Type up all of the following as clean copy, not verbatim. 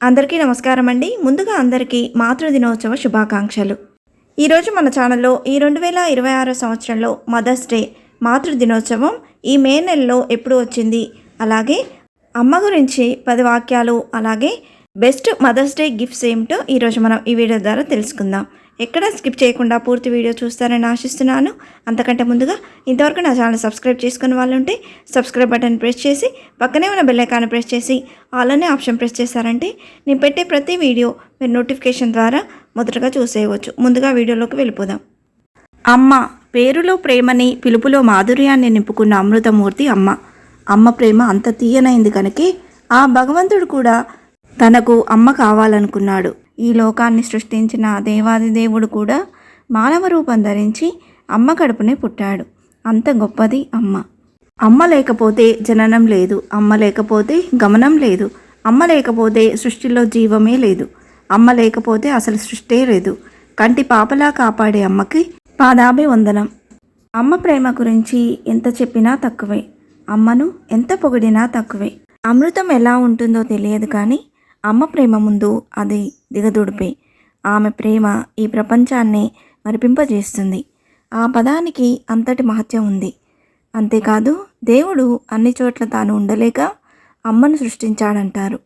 అందరికీ నమస్కారం అండి. ముందుగా అందరికీ మాతృదినోత్సవ శుభాకాంక్షలు. ఈరోజు మన ఛానల్లో ఈ 2026 సంవత్సరంలో మదర్స్ డే మాతృదినోత్సవం ఈ మే నెలలో ఎప్పుడు వచ్చింది, అలాగే అమ్మ గురించి 10 వాక్యాలు, అలాగే బెస్ట్ మదర్స్ డే గిఫ్ట్స్ ఏమిటో ఈరోజు మనం ఈ వీడియో ద్వారా తెలుసుకుందాం. ఎక్కడ స్కిప్ చేయకుండా పూర్తి వీడియో చూస్తారని ఆశిస్తున్నాను. అంతకంటే ముందుగా ఇంతవరకు నా ఛానల్ సబ్స్క్రైబ్ చేసుకునే వాళ్ళు ఉంటే సబ్స్క్రైబ్ బటన్ ప్రెస్ చేసి పక్కనే ఉన్న బెల్ ఐకాన్ ప్రెస్ చేసి ఆల్ అనే ఆప్షన్ ప్రెస్ చేశారంటే నేను పెట్టే ప్రతి వీడియో మీరు నోటిఫికేషన్ ద్వారా మొదటగా చూసేయవచ్చు. ముందుగా వీడియోలోకి వెళ్ళిపోదాం. అమ్మ పేరులో ప్రేమని, పిలుపులో మాధుర్యాన్ని నింపుకున్న అమృతమూర్తి అమ్మ. అమ్మ ప్రేమ అంత తీయనైంది కనుకే ఆ భగవంతుడు కూడా తనకు అమ్మ కావాలనుకున్నాడు. ఈ లోకాన్ని సృష్టించిన దేవాది దేవుడు కూడా మానవ రూపం ధరించి అమ్మ కడుపునే పుట్టాడు. అంత గొప్పది అమ్మ. అమ్మ లేకపోతే జననం లేదు, అమ్మ లేకపోతే గమనం లేదు, అమ్మ లేకపోతే సృష్టిలో జీవమే లేదు, అమ్మ లేకపోతే అసలు సృష్టే లేదు. కంటి పాపలా కాపాడే అమ్మకి పాదాభివందనం. అమ్మ ప్రేమ గురించి ఎంత చెప్పినా తక్కువే, అమ్మను ఎంత పొగిడినా తక్కువే. అమృతం ఎలా ఉంటుందో తెలియదు కానీ అమ్మ ప్రేమ ముందు అది దిగదుడిపే. ఆమె ప్రేమ ఈ ప్రపంచాన్ని మరిపింపజేస్తుంది. ఆ పదానికి అంతటి మహత్యం ఉంది. అంతేకాదు దేవుడు అన్ని చోట్ల తాను ఉండలేక అమ్మను సృష్టించాడంటారు.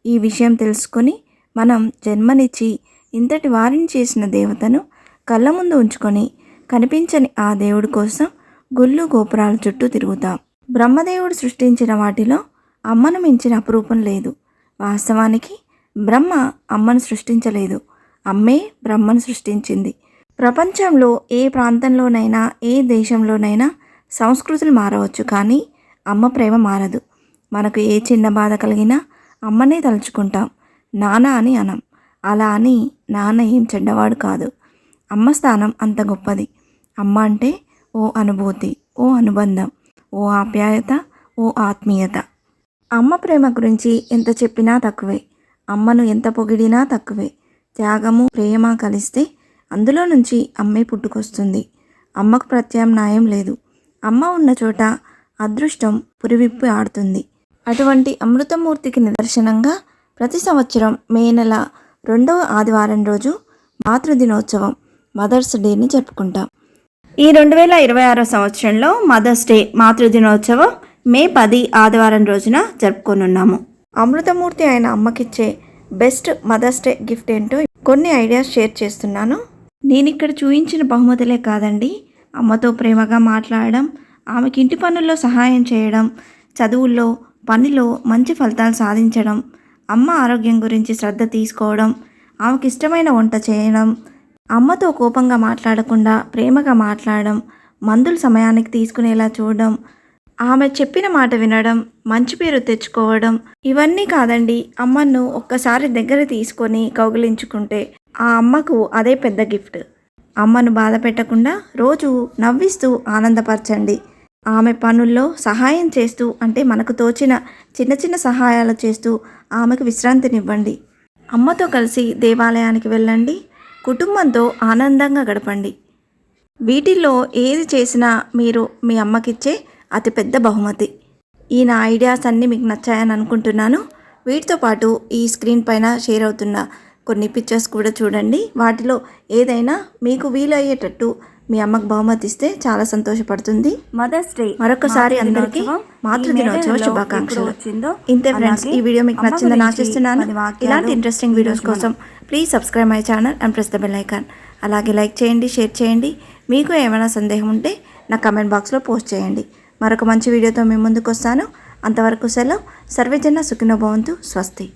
ఈ విషయం తెలుసుకొని మనం జన్మనిచ్చి ఇంతటి వారిని చేసిన దేవతను కళ్ళ ముందు ఉంచుకొని కనిపించని ఆ దేవుడి కోసం గుళ్ళు గోపురాల చుట్టూ తిరుగుతాం. బ్రహ్మదేవుడు సృష్టించిన వాటిలో అమ్మను మించిన అపురూపం లేదు. వాస్తవానికి బ్రహ్మ అమ్మను సృష్టించలేదు, అమ్మే బ్రహ్మను సృష్టించింది. ప్రపంచంలో ఏ ప్రాంతంలోనైనా, ఏ దేశంలోనైనా సంస్కృతులు మారవచ్చు, కానీ అమ్మ ప్రేమ మారదు. మనకు ఏ చిన్న బాధ కలిగినా అమ్మనే తలుచుకుంటాం, నాన్న అని అనం. అలా అని నాన్న ఏం చెడ్డవాడు కాదు. అమ్మ స్థానం అంత గొప్పది. అమ్మ అంటే ఓ అనుభూతి, ఓ అనుబంధం, ఓ ఆప్యాయత, ఓ ఆత్మీయత. అమ్మ ప్రేమ గురించి ఎంత చెప్పినా తక్కువే, అమ్మను ఎంత పొగిడినా తక్కువే. త్యాగము, ప్రేమ కలిస్తే అందులో నుంచి అమ్మే పుట్టుకొస్తుంది. అమ్మకు ప్రత్యామ్నాయం లేదు. అమ్మ ఉన్న చోట అదృష్టం పురివిప్పి ఆడుతుంది. అటువంటి అమృతమూర్తికి నిదర్శనంగా ప్రతి సంవత్సరం మే నెల 2వ ఆదివారం రోజు మాతృదినోత్సవం మదర్స్ డేని జరుపుకుంటాం. ఈ 2026 సంవత్సరంలో మదర్స్ డే మాతృదినోత్సవం మే 10 ఆదివారం రోజున జరుపుకొనున్నాము. అమృతమూర్తి అయిన అమ్మకిచ్చే బెస్ట్ మదర్స్ డే గిఫ్ట్ ఏంటో కొన్ని ఐడియాస్ షేర్ చేస్తున్నాను. నేను ఇక్కడ చూపించిన బహుమతులే కాదండి, అమ్మతో ప్రేమగా మాట్లాడడం, ఆమెకి ఇంటి పనుల్లో సహాయం చేయడం, చదువుల్లో పనిలో మంచి ఫలితాలు సాధించడం, అమ్మ ఆరోగ్యం గురించి శ్రద్ధ తీసుకోవడం, ఆమెకి ఇష్టమైన వంట చేయడం, అమ్మతో కోపంగా మాట్లాడకుండా ప్రేమగా మాట్లాడడం, మందులు సమయానికి తీసుకునేలా చూడడం, ఆమె చెప్పిన మాట వినడం, మంచి పేరు తెచ్చుకోవడం. ఇవన్నీ కాదండి, అమ్మను ఒక్కసారి దగ్గర తీసుకొని కౌగిలించుకుంటే ఆ అమ్మకు అదే పెద్ద గిఫ్ట్. అమ్మను బాధ పెట్టకుండా రోజు నవ్విస్తూ ఆనందపరచండి. ఆమె పనుల్లో సహాయం చేస్తూ, అంటే మనకు తోచిన చిన్న చిన్న సహాయాలు చేస్తూ ఆమెకు విశ్రాంతినివ్వండి. అమ్మతో కలిసి దేవాలయానికి వెళ్ళండి. కుటుంబంతో ఆనందంగా గడపండి. వీటిల్లో ఏది చేసినా మీరు మీ అమ్మకిచ్చే అతిపెద్ద బహుమతి. ఈ నా ఐడియాస్ అన్నీ మీకు నచ్చాయని అనుకుంటున్నాను. వీటితో పాటు ఈ స్క్రీన్ పైన షేర్ అవుతున్న కొన్ని పిక్చర్స్ కూడా చూడండి. వాటిలో ఏదైనా మీకు వీలయ్యేటట్టు మీ అమ్మకు బహుమతి ఇస్తే చాలా సంతోషపడుతుంది. మదర్స్ డే మరొకసారి అందరికీ మాతృదినోత్సవ శుభాకాంక్షలు. ఇంతే ఫ్రెండ్స్, ఈ వీడియో మీకు నచ్చిందని ఆశిస్తున్నాను. ఇలాంటి ఇంట్రెస్టింగ్ వీడియోస్ కోసం please subscribe my channel and press the bell icon. అలాగే లైక్ చేయండి, షేర్ చేయండి. మీకు ఏమైనా సందేహం ఉంటే నా కమెంట్ బాక్స్లో పోస్ట్ చేయండి. మరొక మంచి వీడియోతో మీ ముందుకు వస్తాను. అంతవరకు సెలవు. సర్వేజన సుఖినో భవంతు. స్వస్తి.